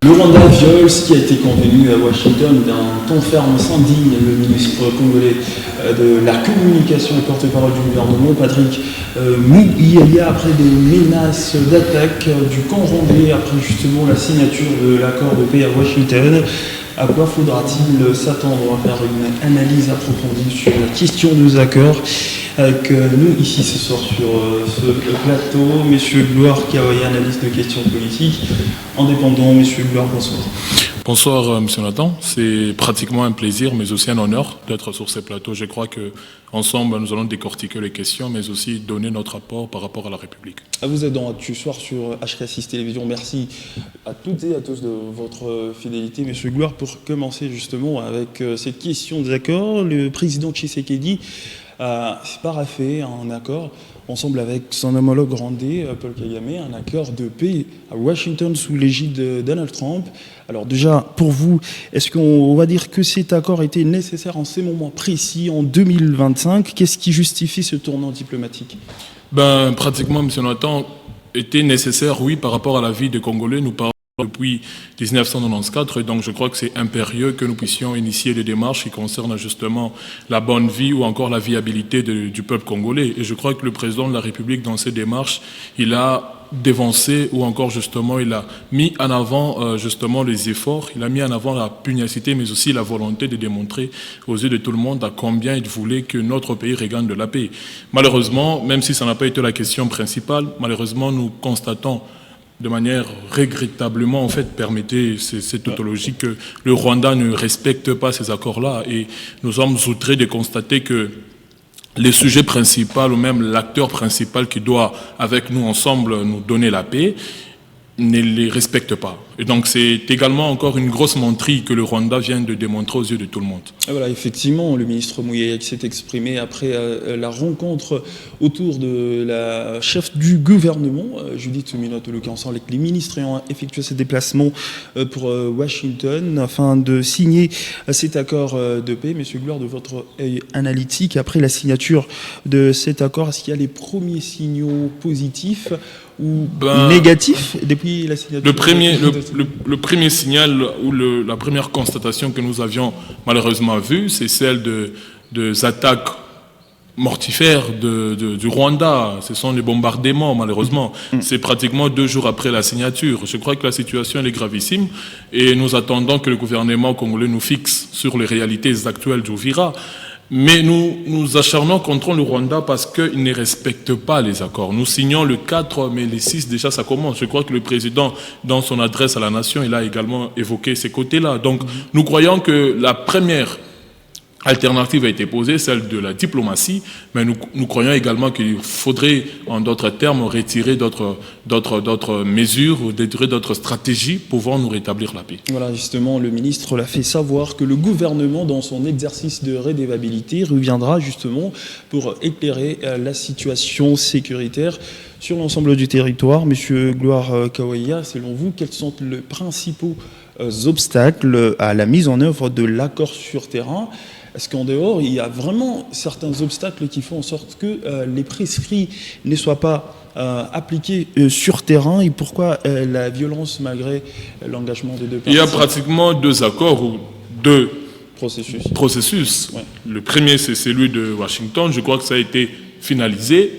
Le Rwanda viole ce qui a été convenu à Washington d'un ton ferme s'indigne le ministre congolais de la communication et porte-parole du gouvernement, Patrick Muyaya, après des menaces d'attaque du camp rwandais, après justement la signature de l'accord de paix à Washington. À quoi faudra-t-il s'attendre à faire une analyse approfondie sur la question des accords avec nous ici ce soir sur ce plateau, messieurs Gloire Kawaya, analyste de questions politiques, indépendant, messieurs Gloire, bonsoir. Bonsoir, monsieur Nathan. C'est pratiquement un plaisir, mais aussi un honneur d'être sur ces plateaux. Je crois qu'ensemble, nous allons décortiquer les questions, mais aussi donner notre apport par rapport à la République. Vous êtes dans Actu Soir sur HK6 Télévision. Merci à toutes et à tous de votre fidélité, monsieur Gloire. Pour commencer justement avec cette question des accords, le président Tshisekedi a paraphé un accord ensemble avec son homologue rwandais, Paul Kagame, un accord de paix à Washington sous l'égide de Donald Trump. Alors déjà, pour vous, est-ce qu'on va dire que cet accord était nécessaire en ces moments précis, en 2025 ? Qu'est-ce qui justifie ce tournant diplomatique ? Pratiquement, M. Nathan, était nécessaire, oui, par rapport à la vie des Congolais. Nous parlons depuis 1994, et donc je crois que c'est impérieux que nous puissions initier des démarches qui concernent justement la bonne vie ou encore la viabilité du peuple congolais. Et je crois que le président de la République, dans ces démarches, il a dévancé ou encore justement il a mis en avant justement les efforts, il a mis en avant la pugnacité mais aussi la volonté de démontrer aux yeux de tout le monde à combien il voulait que notre pays regagne de la paix. Malheureusement, même si ça n'a pas été la question principale, malheureusement nous constatons de manière regrettablement, en fait, permettez cette tautologie, que le Rwanda ne respecte pas ces accords-là. Et nous sommes outrés de constater que les sujets principaux, ou même l'acteur principal qui doit, avec nous ensemble, nous donner la paix, ne les respecte pas. Et donc c'est également encore une grosse menterie que le Rwanda vient de démontrer aux yeux de tout le monde. Et voilà, effectivement, le ministre Muyaya s'est exprimé après la rencontre autour de la chef du gouvernement, Judith Suminwa-Tuluka, avec les ministres ayant effectué ce déplacement pour Washington afin de signer cet accord de paix. Monsieur Gloire, de votre œil analytique, après la signature de cet accord, est-ce qu'il y a les premiers signaux positifs ou négatif depuis la signature? Le premier signal ou la première constatation que nous avions malheureusement vue, c'est celle des attaques mortifères du Rwanda. Ce sont les bombardements, malheureusement. C'est pratiquement 2 jours après la signature. Je crois que la situation elle est gravissime et nous attendons que le gouvernement congolais nous fixe sur les réalités actuelles d'Uvira. Mais nous nous acharnons contre le Rwanda parce qu'il ne respecte pas les accords. Nous signons le 4, mais les 6, déjà, ça commence. Je crois que le président, dans son adresse à la nation, il a également évoqué ces côtés-là. Donc, nous croyons que la première alternative a été posée, celle de la diplomatie, mais nous croyons également qu'il faudrait, en d'autres termes, retirer d'autres mesures ou retirer d'autres stratégies pouvant nous rétablir la paix. Voilà, justement, le ministre l'a fait savoir que le gouvernement, dans son exercice de redevabilité, reviendra justement pour éclairer la situation sécuritaire sur l'ensemble du territoire. Monsieur Gloire Kawaya, selon vous, quels sont les principaux obstacles à la mise en œuvre de l'accord sur terrain ? Est-ce qu'en dehors, il y a vraiment certains obstacles qui font en sorte que les prescrits ne soient pas appliqués sur terrain, et pourquoi la violence malgré l'engagement des deux parties? Il y a pratiquement 2 accords ou 2 processus. Ouais. Le premier, c'est celui de Washington. Je crois que ça a été finalisé.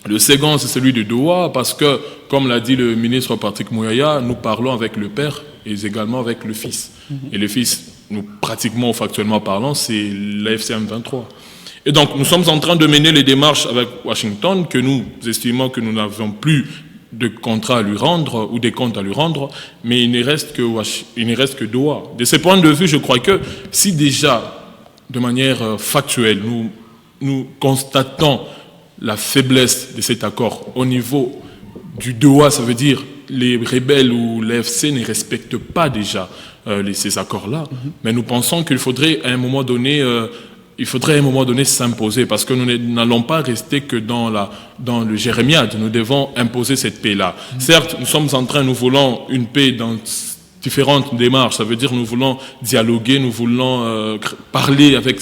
Le second, c'est celui de Doha, parce que, comme l'a dit le ministre Patrick Muyaya, nous parlons avec le père et également avec le fils. Et le fils, nous pratiquement, factuellement parlant, c'est l'AFC M23. Et donc, nous sommes en train de mener les démarches avec Washington, que nous estimons que nous n'avons plus de contrat à lui rendre ou des comptes à lui rendre, mais il ne reste que Doha. De ce point de vue, je crois que si déjà, de manière factuelle, nous constatons la faiblesse de cet accord au niveau du Doha, ça veut dire les rebelles ou l'AFC ne respectent pas déjà ces accords-là. Mais nous pensons qu'il faudrait à un moment donné s'imposer, parce que nous n'allons pas rester que dans le jérémiade. Nous devons imposer cette paix-là. Certes, nous voulons une paix différentes démarches. Ça veut dire nous voulons dialoguer, nous voulons parler avec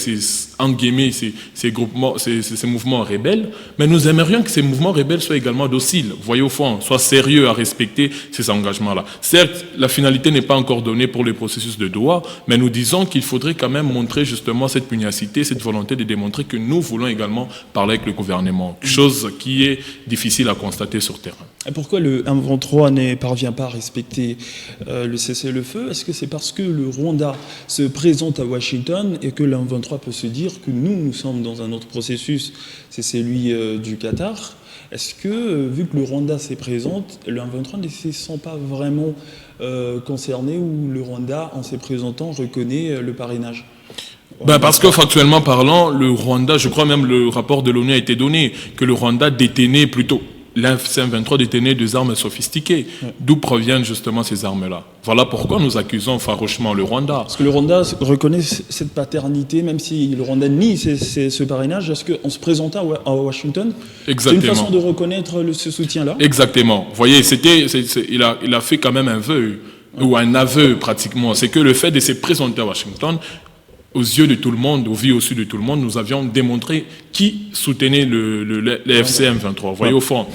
entre guillemets, ces groupements, ces mouvements rebelles, mais nous aimerions que ces mouvements rebelles soient également dociles, voyez au fond, soient sérieux à respecter ces engagements-là. Certes, la finalité n'est pas encore donnée pour le processus de Doha, mais nous disons qu'il faudrait quand même montrer justement cette pugnacité, cette volonté de démontrer que nous voulons également parler avec le gouvernement, chose qui est difficile à constater sur terrain. Et pourquoi le M23 ne parvient pas à respecter le cessez-le-feu? Est-ce que c'est parce que le Rwanda se présente à Washington et que le M23 peut se dire que nous sommes dans un autre processus, c'est celui du Qatar? Est-ce que, vu que le Rwanda s'est présente, le M23 ne se sent pas vraiment concerné ou le Rwanda, en se présentant, reconnaît le parrainage? Parce que factuellement parlant, le Rwanda, je crois même le rapport de l'ONU a été donné, que le Rwanda détenait plutôt, l'M23 détenait des armes sophistiquées. D'où proviennent justement ces armes-là? Voilà pourquoi nous accusons farouchement le Rwanda. Parce que le Rwanda reconnaît cette paternité, même si le Rwanda nie ce parrainage, est-ce qu'en se présentant à Washington, c'est une façon de reconnaître ce soutien-là? Exactement. Vous voyez, il a fait quand même un vœu, ou un aveu pratiquement. C'est que le fait de se présenter à Washington, aux yeux de tout le monde, aux vues aussi de tout le monde, nous avions démontré qui soutenait le FC M23. Vous voyez au fond.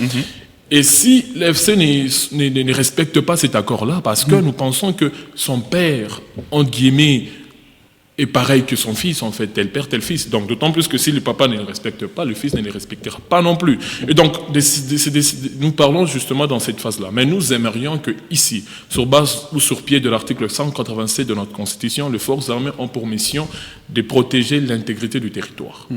Et si l'FC ne respecte pas cet accord-là, parce que nous pensons que son père, entre guillemets, est pareil que son fils, en fait, tel père, tel fils. Donc, d'autant plus que si le papa ne le respecte pas, le fils ne le respectera pas non plus. Et donc, nous parlons justement dans cette phase-là. Mais nous aimerions que ici, sur base ou sur pied de l'article 187 de notre Constitution, les forces armées ont pour mission de protéger l'intégrité du territoire.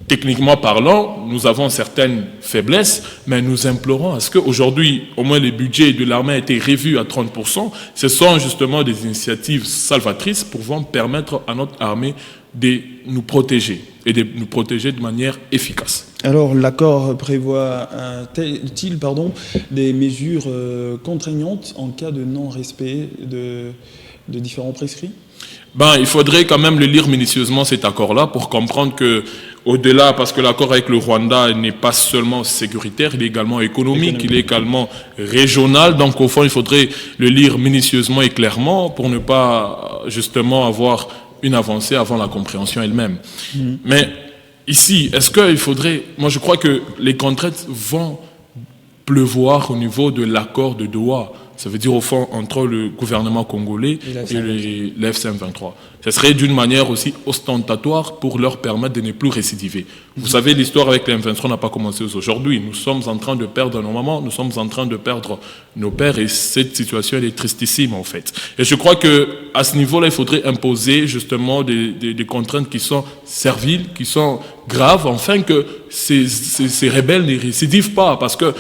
Techniquement parlant, nous avons certaines faiblesses, mais nous implorons à ce qu'aujourd'hui, au moins le budget de l'armée a été revu à 30%. Ce sont justement des initiatives salvatrices pouvant permettre à notre armée de nous protéger et de nous protéger de manière efficace. Alors l'accord prévoit des mesures contraignantes en cas de non-respect de différents prescrits? Il faudrait quand même le lire minutieusement cet accord-là pour comprendre que, au-delà, parce que l'accord avec le Rwanda n'est pas seulement sécuritaire, il est également économique, il est également régional. Donc au fond, il faudrait le lire minutieusement et clairement pour ne pas justement avoir une avancée avant la compréhension elle-même. Mais ici, est-ce qu'il faudrait... Moi, je crois que les contraintes vont pleuvoir au niveau de l'accord de Doha. Ça veut dire au fond entre le gouvernement congolais et l'FC-M23. Ce serait d'une manière aussi ostentatoire pour leur permettre de ne plus récidiver. Vous savez, l'histoire avec les M23 n'a pas commencé aujourd'hui. Nous sommes en train de perdre nos mamans, nous sommes en train de perdre nos pères et cette situation elle est tristissime en fait. Et je crois qu'à ce niveau-là, il faudrait imposer justement des contraintes qui sont serviles, qui sont graves, afin que ces rebelles ne récidivent pas. Parce que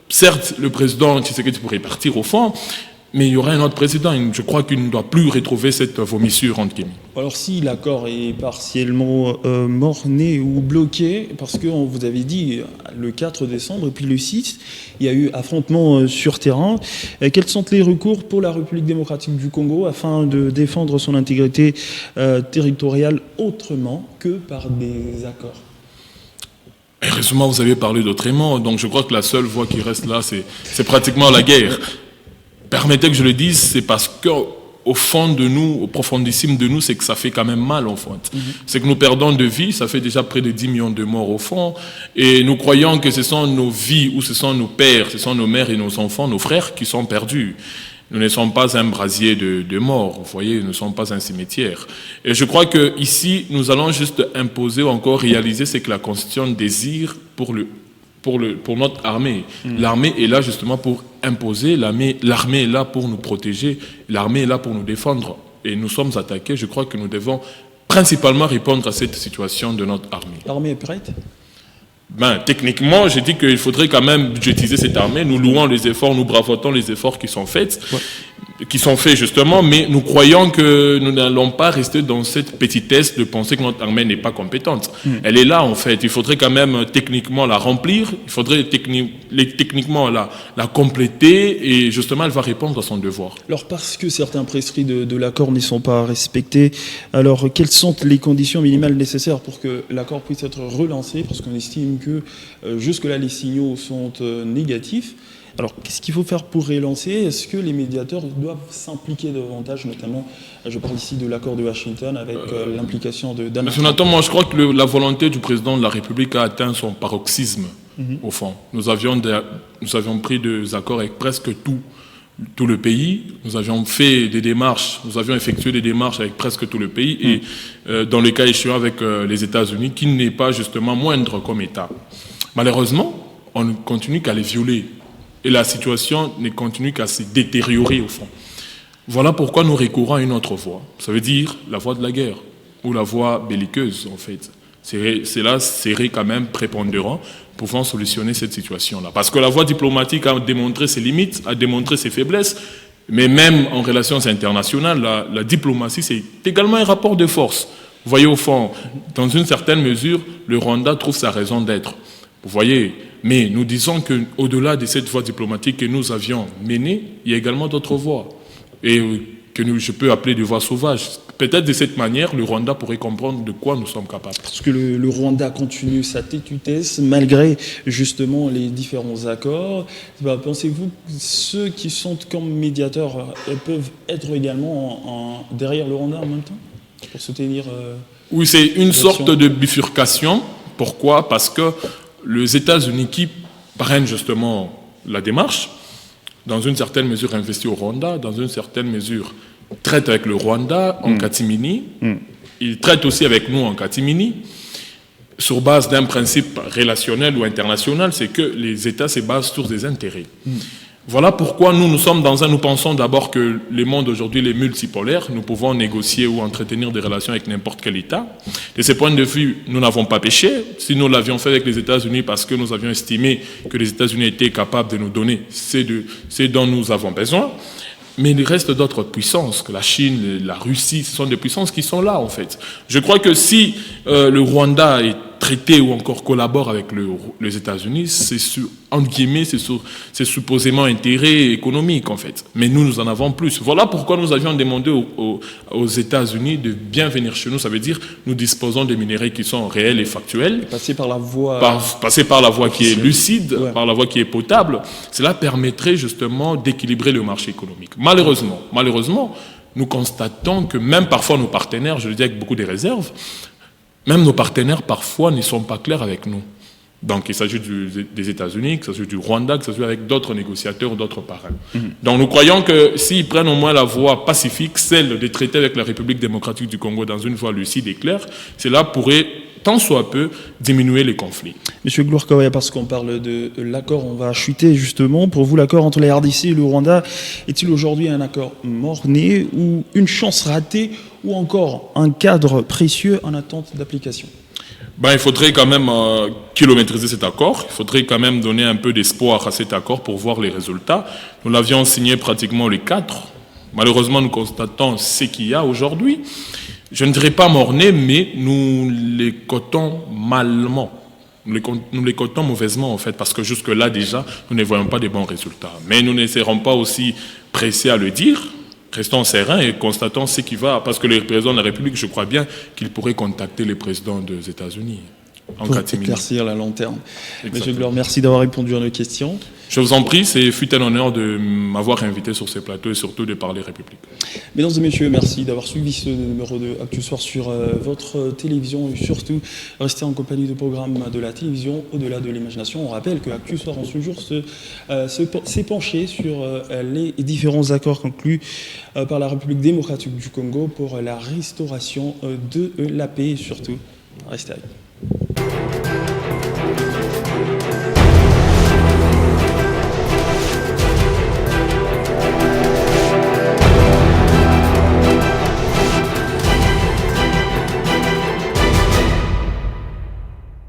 certes, le président Tshisekedi pourrait partir au fond, mais il y aura un autre président. Je crois qu'il ne doit plus retrouver cette vomissure entre guillemets. Alors si l'accord est partiellement mort-né ou bloqué, parce que vous avez dit le 4 décembre et puis le 6, il y a eu affrontement sur terrain. Quels sont les recours pour la République démocratique du Congo afin de défendre son intégrité territoriale autrement que par des accords? Heureusement, vous avez parlé d'autrement, donc je crois que la seule voie qui reste là, c'est pratiquement la guerre. Permettez que je le dise, c'est parce qu'au fond de nous, au profondissime de nous, c'est que ça fait quand même mal, en fait. C'est que nous perdons de vie, ça fait déjà près de 10 millions de morts au fond, et nous croyons que ce sont nos vies, ou ce sont nos pères, ce sont nos mères et nos enfants, nos frères qui sont perdus. Nous ne sommes pas un brasier de morts, vous voyez, nous ne sommes pas un cimetière. Et je crois qu'ici, nous allons juste imposer ou encore réaliser ce que la Constitution désire pour notre armée. L'armée est là justement pour imposer, l'armée est là pour nous protéger, l'armée est là pour nous défendre. Et nous sommes attaqués, je crois que nous devons principalement répondre à cette situation de notre armée. L'armée est prête ? Techniquement, j'ai dit qu'il faudrait quand même budgétiser cette armée. Nous louons les efforts, nous bravotons les efforts qui sont faits, justement, mais nous croyons que nous n'allons pas rester dans cette petitesse de penser que notre armée n'est pas compétente. Elle est là, en fait. Il faudrait quand même techniquement la remplir, il faudrait techniquement la compléter, et justement, elle va répondre à son devoir. Alors, parce que certains prescrits de l'accord ne sont pas respectés, alors quelles sont les conditions minimales nécessaires pour que l'accord puisse être relancé? Parce qu'on estime que jusque-là, les signaux sont négatifs. Alors, qu'est-ce qu'il faut faire pour relancer? Est-ce que les médiateurs doivent s'impliquer davantage, notamment, je parle ici de l'accord de Washington avec l'implication de Donald Trump? Jonathan, moi je crois que la volonté du président de la République a atteint son paroxysme, au fond. Nous avions pris des accords avec presque tout le pays. Nous avions fait des démarches, nous avions effectué des démarches avec presque tout le pays et dans le cas échéant avec les États-Unis, qui n'est pas justement moindre comme État. Malheureusement, on ne continue qu'à les violer et la situation ne continue qu'à se détériorer au fond. Voilà pourquoi nous recourons à une autre voie. Ça veut dire la voie de la guerre ou la voie belliqueuse en fait. Cela serait quand même prépondérant pouvant solutionner cette situation-là. Parce que la voie diplomatique a démontré ses limites, a démontré ses faiblesses, mais même en relations internationales, la diplomatie, c'est également un rapport de force. Vous voyez, au fond, dans une certaine mesure, le Rwanda trouve sa raison d'être. Vous voyez, mais nous disons qu'au-delà de cette voie diplomatique que nous avions menée, il y a également d'autres voies. Et je peux appeler des voies sauvages. Peut-être de cette manière, le Rwanda pourrait comprendre de quoi nous sommes capables. Parce que le Rwanda continue sa tétutesse, malgré justement les différents accords. Pensez-vous que ceux qui sont comme médiateurs peuvent être également derrière le Rwanda en même temps, pour soutenir oui, c'est une sorte de bifurcation. Pourquoi? Parce que les États-Unis qui prennent justement la démarche, dans une certaine mesure investis au Rwanda, dans une certaine mesure traitent avec le Rwanda en catimini, ils traitent aussi avec nous en catimini, sur base d'un principe relationnel ou international, c'est que les États se basent sur des intérêts. Voilà pourquoi nous pensons d'abord que le monde aujourd'hui est multipolaire, nous pouvons négocier ou entretenir des relations avec n'importe quel État. De ce point de vue, nous n'avons pas péché. Si nous l'avions fait avec les États-Unis parce que nous avions estimé que les États-Unis étaient capables de nous donner ce dont nous avons besoin. Mais il reste d'autres puissances, que la Chine, la Russie, ce sont des puissances qui sont là en fait. Je crois que si le Rwanda est traité ou encore collabore avec les États-Unis, c'est entre guillemets, c'est supposément intérêt économique en fait. Mais nous en avons plus. Voilà pourquoi nous avions demandé aux États-Unis de bien venir chez nous. Ça veut dire nous disposons des minéraux qui sont réels et factuels. Passer par la voie... Passer par la voie qui est lucide, par la voie qui est potable. Cela permettrait justement d'équilibrer le marché économique. Malheureusement, nous constatons que même parfois nos partenaires, je le dis avec beaucoup de réserves, même nos partenaires parfois ne sont pas clairs avec nous. Donc il s'agit des États-Unis, qu'il s'agit du Rwanda, qu'il s'agit avec d'autres négociateurs ou d'autres parrains. Donc nous croyons que s'ils prennent au moins la voie pacifique, celle de traiter avec la République démocratique du Congo dans une voie lucide et claire, cela pourrait tant soit peu diminuer les conflits. Monsieur Gloire Kawaya, parce qu'on parle de l'accord, on va chuter justement. Pour vous, l'accord entre la RDC et le Rwanda est-il aujourd'hui un accord mort-né ou une chance ratée ou encore un cadre précieux en attente d'application? Il faudrait quand même kilométriser cet accord. Il faudrait quand même donner un peu d'espoir à cet accord pour voir les résultats. Nous l'avions signé pratiquement les 4. Malheureusement, nous constatons ce qu'il y a aujourd'hui. Je ne dirais pas mort-né, mais nous les cotons malement. Nous les cotons mauvaisement, en fait, parce que jusque-là, déjà, nous ne voyons pas de bons résultats. Mais nous ne serons pas aussi pressés à le dire. Restons sereins et constatons ce qui va. Parce que le président de la République, je crois bien qu'il pourrait contacter les présidents des États-Unis. Pour éclaircir la lanterne. Monsieur Gloire, merci d'avoir répondu à nos questions. Je vous en prie, c'est fut un honneur de m'avoir invité sur ce plateau et surtout de parler République. Mesdames et messieurs, merci d'avoir suivi ce numéro de Actu Soir sur votre télévision et surtout restez en compagnie du programme de la télévision au-delà de l'imagination. On rappelle que Actu Soir en ce jour s'est penché sur les différents accords conclus par la République démocratique du Congo pour la restauration de la paix et surtout restez avec nous.